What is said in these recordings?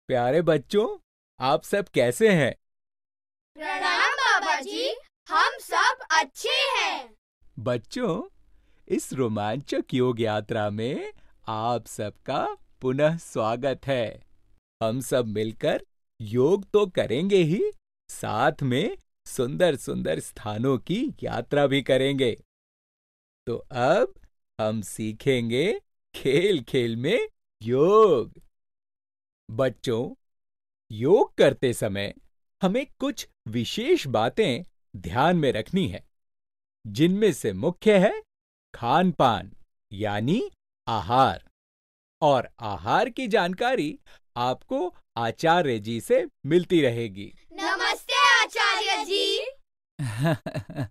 प्यारे बच्चों, आप सब कैसे हैं? प्रणाम बाबा जी, हम सब अच्छे हैं। बच्चों, इस रोमांचक योग यात्रा में आप सबका पुनः स्वागत है। हम सब मिलकर योग तो करेंगे ही, साथ में सुंदर सुंदर स्थानों की यात्रा भी करेंगे। तो अब हम सीखेंगे खेल खेल में योग। बच्चों, योग करते समय हमें कुछ विशेष बातें ध्यान में रखनी है, जिनमें से मुख्य है खान पान यानी आहार। और आहार की जानकारी आपको आचार्य जी से मिलती रहेगी। नमस्ते आचार्य जी।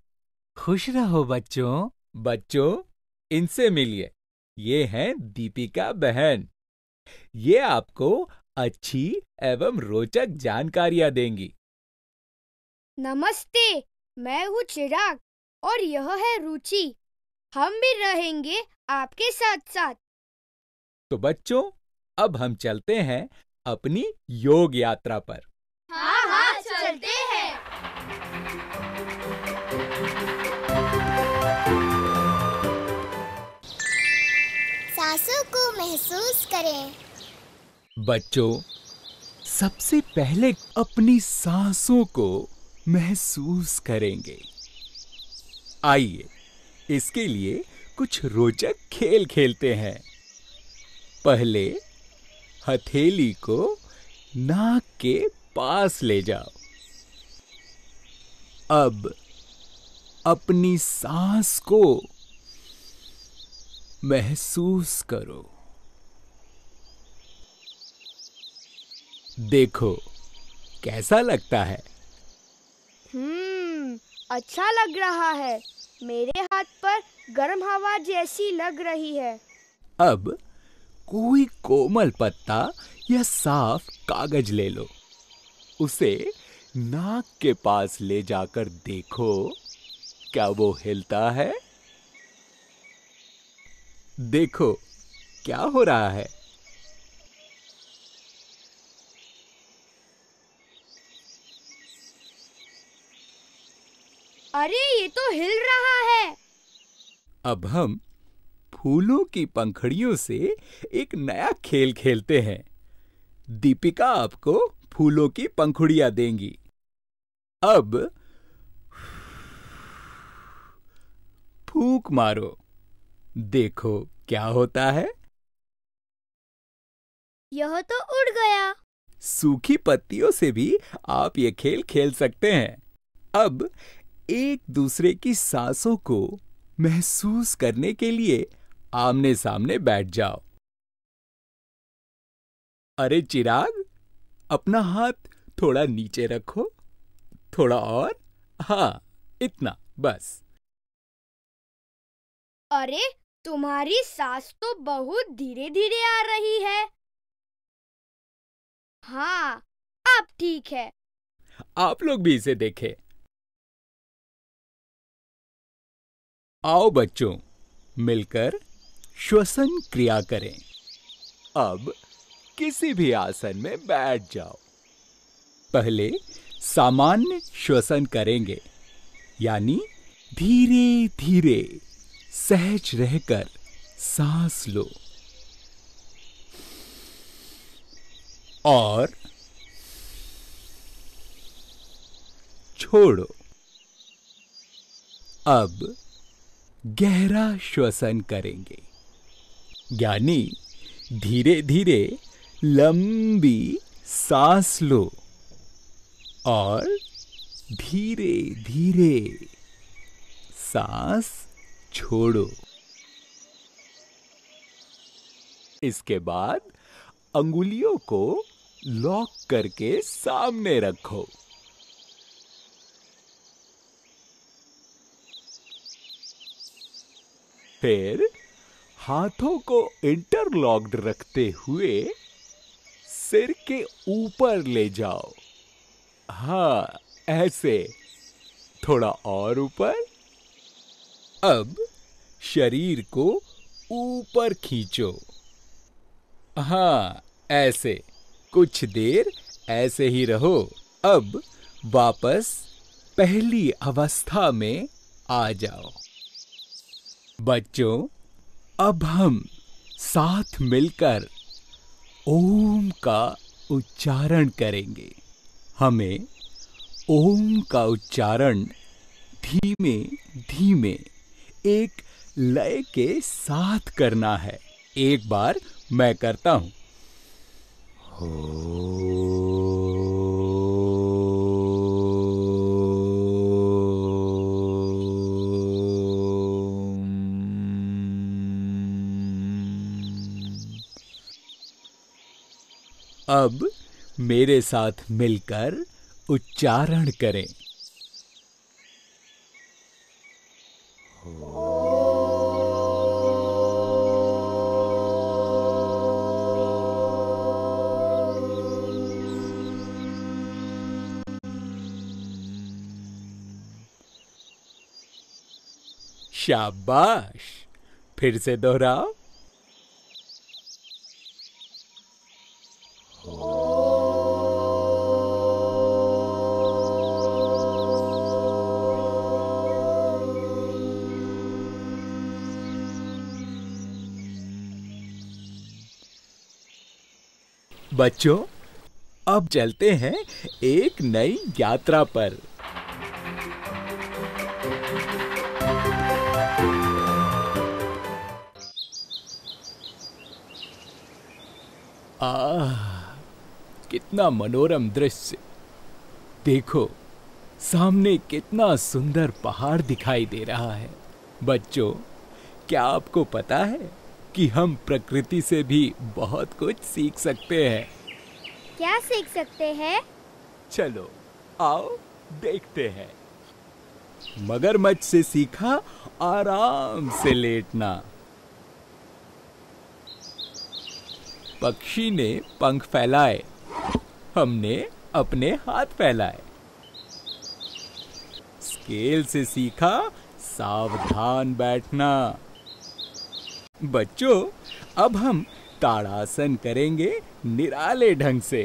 खुश रहो बच्चों। बच्चों, इनसे मिलिए। ये हैं दीपिका बहन। ये आपको अच्छी एवं रोचक जानकारियां देंगी। नमस्ते, मैं हूँ चिराग और यह है रुचि। हम भी रहेंगे आपके साथ साथ। तो बच्चों, अब हम चलते हैं अपनी योग यात्रा पर। हाँ, चलते हैं। सांसों को महसूस करें। बच्चों, सबसे पहले अपनी सांसों को महसूस करेंगे। आइए, इसके लिए कुछ रोचक खेल खेलते हैं। पहले हथेली को नाक के पास ले जाओ। अब अपनी सांस को महसूस करो। देखो, कैसा लगता है? अच्छा लग रहा है। मेरे हाथ पर गर्म हवा जैसी लग रही है। अब कोई कोमल पत्ता या साफ कागज ले लो। उसे नाक के पास ले जाकर देखो, क्या वो हिलता है? देखो, क्या हो रहा है? अरे, ये तो हिल रहा है। अब हम फूलों की पंखुड़ियों से एक नया खेल खेलते हैं। दीपिका आपको फूलों की पंखुड़ियां देंगी। अब फूंक मारो। देखो, क्या होता है? यह तो उड़ गया। सूखी पत्तियों से भी आप ये खेल खेल सकते हैं। अब एक दूसरे की सांसों को महसूस करने के लिए आमने सामने बैठ जाओ। अरे चिराग, अपना हाथ थोड़ा नीचे रखो। थोड़ा और। हाँ, इतना बस। अरे, तुम्हारी सांस तो बहुत धीरे धीरे आ रही है। हाँ, अब ठीक है। आप लोग भी इसे देखें। आओ बच्चों, मिलकर श्वसन क्रिया करें। अब किसी भी आसन में बैठ जाओ। पहले सामान्य श्वसन करेंगे, यानी धीरे धीरे सहज रहकर सांस लो और छोड़ो। अब गहरा श्वसन करेंगे, यानी धीरे धीरे लंबी सांस लो और धीरे धीरे सांस छोड़ो। इसके बाद अंगुलियों को लॉक करके सामने रखो। फिर हाथों को इंटरलॉक्ड रखते हुए सिर के ऊपर ले जाओ। हाँ, ऐसे। थोड़ा और ऊपर। अब शरीर को ऊपर खींचो। हाँ, ऐसे। कुछ देर ऐसे ही रहो। अब वापस पहली अवस्था में आ जाओ। बच्चों, अब हम साथ मिलकर ओम का उच्चारण करेंगे। हमें ओम का उच्चारण धीमे धीमे एक लय के साथ करना है। एक बार मैं करता हूं। अब मेरे साथ मिलकर उच्चारण करें। शाबाश! फिर से दोहराओ। बच्चों, अब चलते हैं एक नई यात्रा पर। कितना मनोरम दृश्य! देखो, सामने कितना सुंदर पहाड़ दिखाई दे रहा है। बच्चों, क्या आपको पता है कि हम प्रकृति से भी बहुत कुछ सीख सकते हैं? क्या सीख सकते हैं? चलो, आओ देखते हैं। मगरमच्छ से सीखा आराम से लेटना। पक्षी ने पंख फैलाए, हमने अपने हाथ फैलाए। स्केल से सीखा सावधान बैठना। बच्चों, अब हम ताड़ासन करेंगे निराले ढंग से।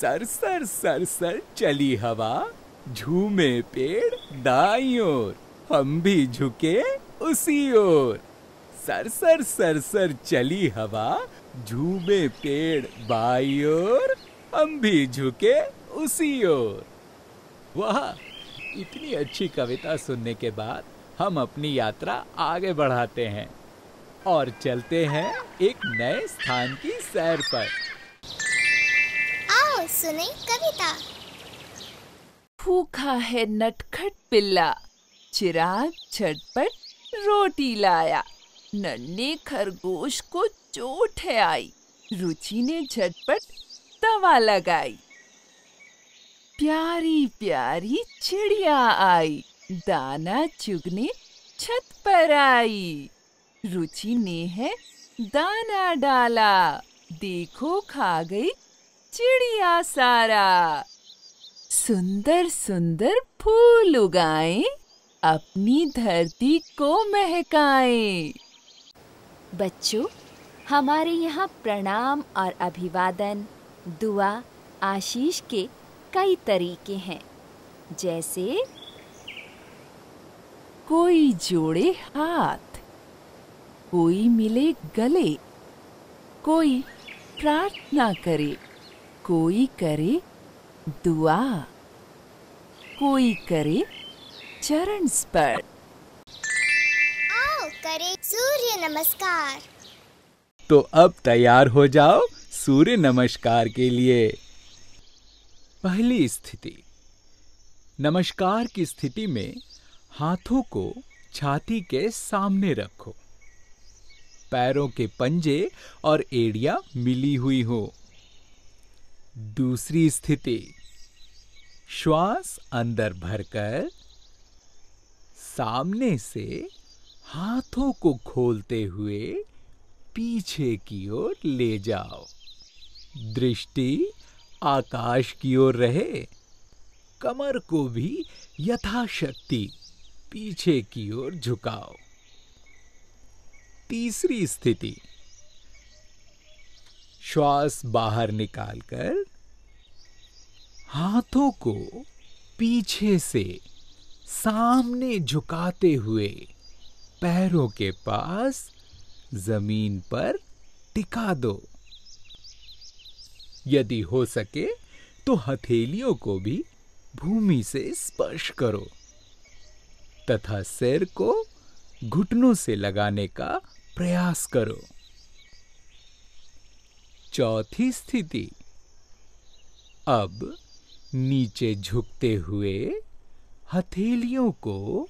सरसर सरसर चली हवा, झूमे पेड़ दाईं ओर, हम भी झुके उसी ओर। सरसर सरसर चली हवा, झूमे पेड़ बाईं ओर, हम भी झुके उसी ओर। वाह! इतनी अच्छी कविता सुनने के बाद हम अपनी यात्रा आगे बढ़ाते हैं और चलते हैं एक नए स्थान की सैर पर। आओ सुने कविता। भूखा है नटखट पिल्ला, चिराग झटपट रोटी लाया। नन्हे खरगोश को चोट है आई, रुचि ने झटपट दवा लगाई। प्यारी प्यारी चिड़िया आई, दाना चुगने छत पर आई। रुचि ने है दाना डाला, देखो खा गई चिड़िया सारा। सुंदर सुंदर फूल उगाएं, अपनी धरती को महकाएं। बच्चों, हमारे यहाँ प्रणाम और अभिवादन, दुआ, आशीष के कई तरीके हैं। जैसे कोई जोड़े हाथ, कोई मिले गले, कोई प्रार्थना करे, कोई करे दुआ, कोई करे चरण स्पर्श। आओ करें सूर्य नमस्कार। तो अब तैयार हो जाओ सूर्य नमस्कार के लिए। पहली स्थिति। नमस्कार की स्थिति में हाथों को छाती के सामने रखो। पैरों के पंजे और एड़ियां मिली हुई हो। दूसरी स्थिति। श्वास अंदर भरकर सामने से हाथों को खोलते हुए पीछे की ओर ले जाओ। दृष्टि आकाश की ओर रहे। कमर को भी यथाशक्ति पीछे की ओर झुकाओ। तीसरी स्थिति। श्वास बाहर निकालकर हाथों को पीछे से सामने झुकाते हुए पैरों के पास जमीन पर टिका दो। यदि हो सके तो हथेलियों को भी भूमि से स्पर्श करो तथा सिर को घुटनों से लगाने का प्रयास करो। चौथी स्थिति। अब नीचे झुकते हुए हथेलियों को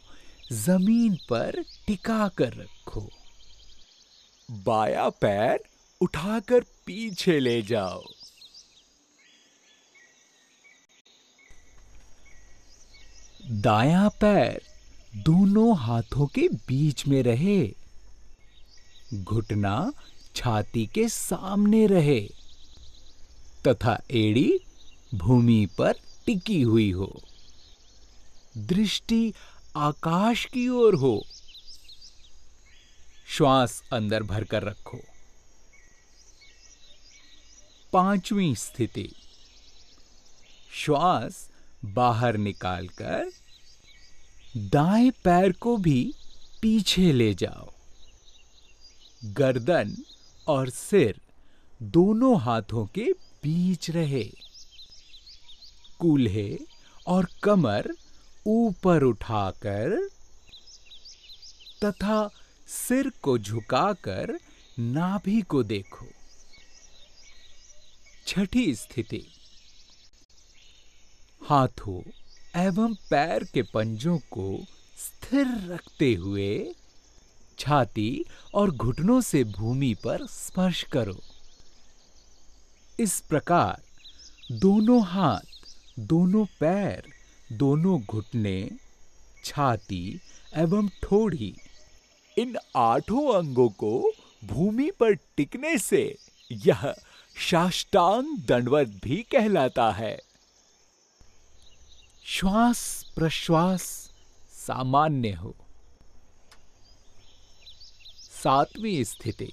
जमीन पर टिका कर रखो। बायां पैर उठाकर पीछे ले जाओ। दायां पैर दोनों हाथों के बीच में रहे। घुटना छाती के सामने रहे तथा एड़ी भूमि पर टिकी हुई हो। दृष्टि आकाश की ओर हो। श्वास अंदर भरकर रखो। पांचवी स्थिति। श्वास बाहर निकालकर दाएं पैर को भी पीछे ले जाओ। गर्दन और सिर दोनों हाथों के बीच रहे। कूल्हे और कमर ऊपर उठाकर तथा सिर को झुकाकर नाभि को देखो। छठी स्थिति। हाथों एवं पैर के पंजों को स्थिर रखते हुए छाती और घुटनों से भूमि पर स्पर्श करो। इस प्रकार दोनों हाथ, दोनों पैर, दोनों घुटने, छाती एवं ठोड़ी, इन 8 अंगों को भूमि पर टिकने से यह साष्टांग दंडवत भी कहलाता है। श्वास प्रश्वास सामान्य हो। 7वीं स्थिति।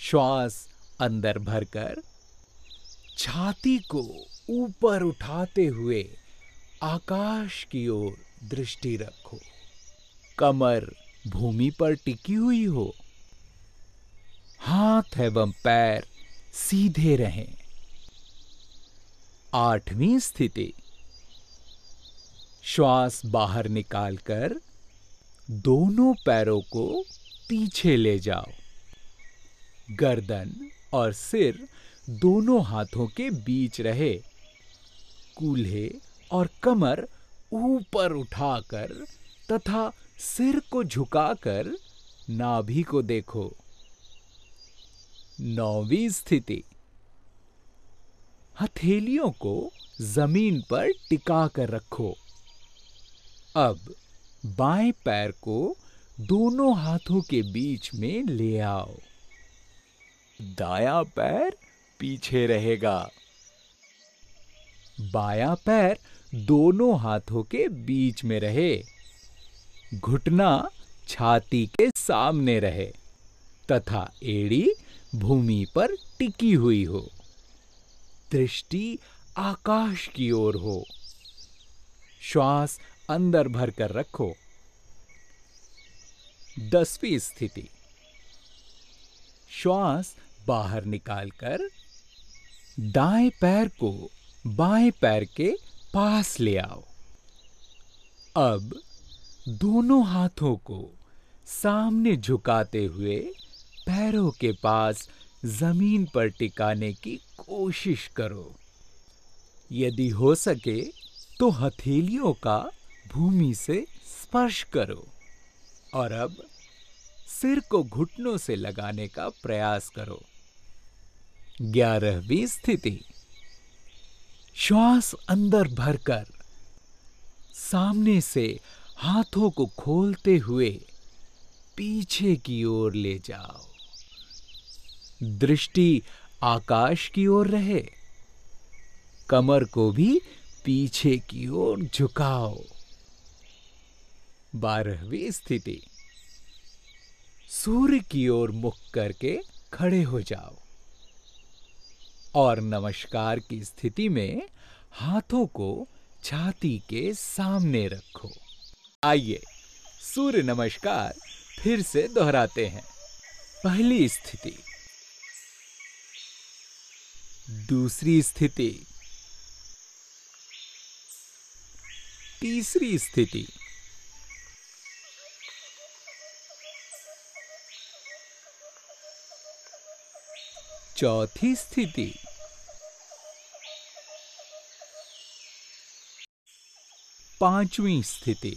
श्वास अंदर भरकर छाती को ऊपर उठाते हुए आकाश की ओर दृष्टि रखो। कमर भूमि पर टिकी हुई हो। हाथ एवं पैर सीधे रहें। 8वीं स्थिति। श्वास बाहर निकालकर दोनों पैरों को पीछे ले जाओ। गर्दन और सिर दोनों हाथों के बीच रहे। कूल्हे और कमर ऊपर उठाकर तथा सिर को झुकाकर नाभि को देखो। 9वीं स्थिति। हथेलियों को जमीन पर टिका कर रखो। अब बाएं पैर को दोनों हाथों के बीच में ले आओ। दायां पैर पीछे रहेगा। बायां पैर दोनों हाथों के बीच में रहे। घुटना छाती के सामने रहे तथा एड़ी भूमि पर टिकी हुई हो। दृष्टि आकाश की ओर हो। श्वास अंदर भरकर रखो। 10वीं स्थिति। श्वास बाहर निकालकर दाएं पैर को बाएं पैर के पास ले आओ। अब दोनों हाथों को सामने झुकाते हुए पैरों के पास जमीन पर टिकाने की कोशिश करो। यदि हो सके तो हथेलियों का भूमि से स्पर्श करो और अब सिर को घुटनों से लगाने का प्रयास करो। 11वीं स्थिति। श्वास अंदर भरकर सामने से हाथों को खोलते हुए पीछे की ओर ले जाओ। दृष्टि आकाश की ओर रहे। कमर को भी पीछे की ओर झुकाओ। 12वीं स्थिति। सूर्य की ओर मुख करके खड़े हो जाओ और नमस्कार की स्थिति में हाथों को छाती के सामने रखो। आइए सूर्य नमस्कार फिर से दोहराते हैं। पहली स्थिति, दूसरी स्थिति, तीसरी स्थिति, चौथी स्थिति, पांचवी स्थिति,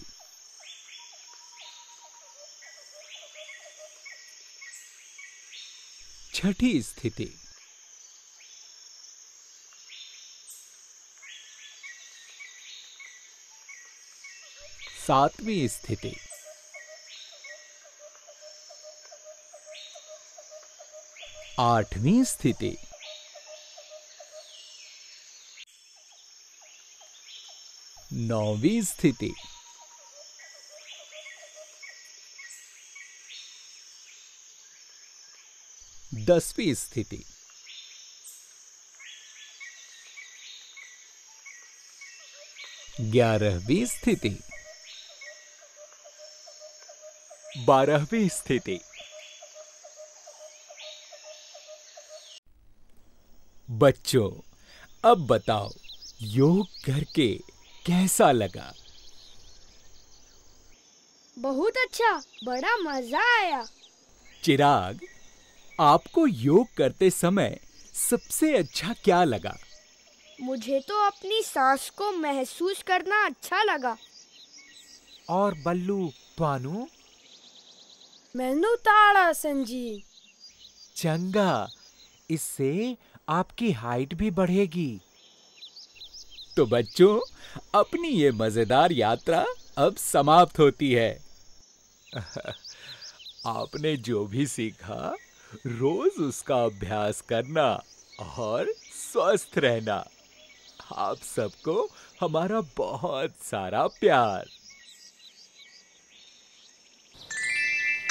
छठी स्थिति, सातवीं स्थिति, आठवीं स्थिति, नौवीं स्थिति, 10वीं स्थिति, 11वीं स्थिति, 12वीं स्थिति। बच्चों, अब बताओ योग करके कैसा लगा? बहुत अच्छा, बड़ा मजा आया। चिराग, आपको योग करते समय सबसे अच्छा क्या लगा? मुझे तो अपनी सांस को महसूस करना अच्छा लगा। और बल्लू, त्वानु? मैनू ताड़ासन जी। चंगा, इससे आपकी हाइट भी बढ़ेगी। तो बच्चों, अपनी ये मजेदार यात्रा अब समाप्त होती है। आपने जो भी सीखा, रोज उसका अभ्यास करना और स्वस्थ रहना। आप सबको हमारा बहुत सारा प्यार।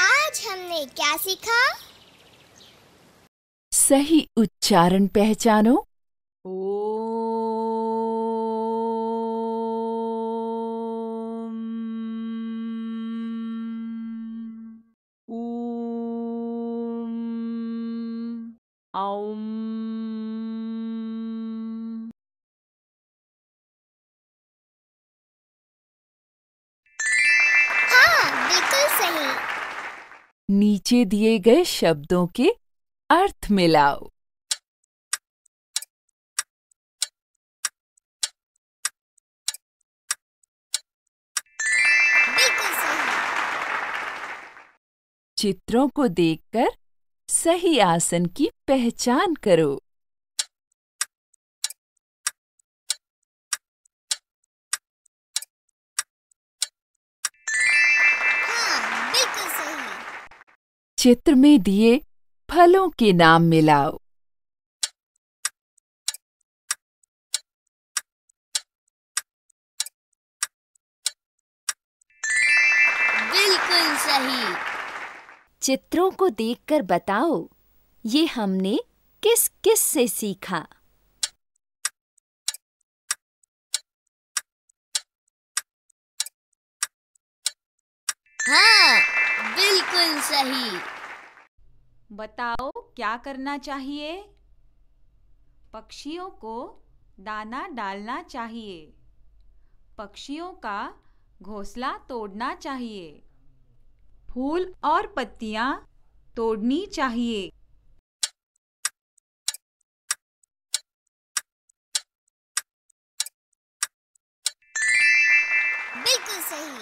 आज हमने क्या सीखा? सही उच्चारण पहचानो। हाँ, बिल्कुल सही। नीचे दिए गए शब्दों के अर्थ मिलाओ। बिल्कुल सही। चित्रों को देखकर सही आसन की पहचान करो। हाँ, बिल्कुल सही। चित्र में दिए फलों के नाम मिलाओ। बिल्कुल सही। चित्रों को देखकर बताओ, ये हमने किस किस से सीखा? हाँ, बिल्कुल सही। बताओ क्या करना चाहिए? पक्षियों को दाना डालना चाहिए। पक्षियों का घोंसला तोड़ना चाहिए। फूल और पत्तियां तोड़नी चाहिए। बिल्कुल सही।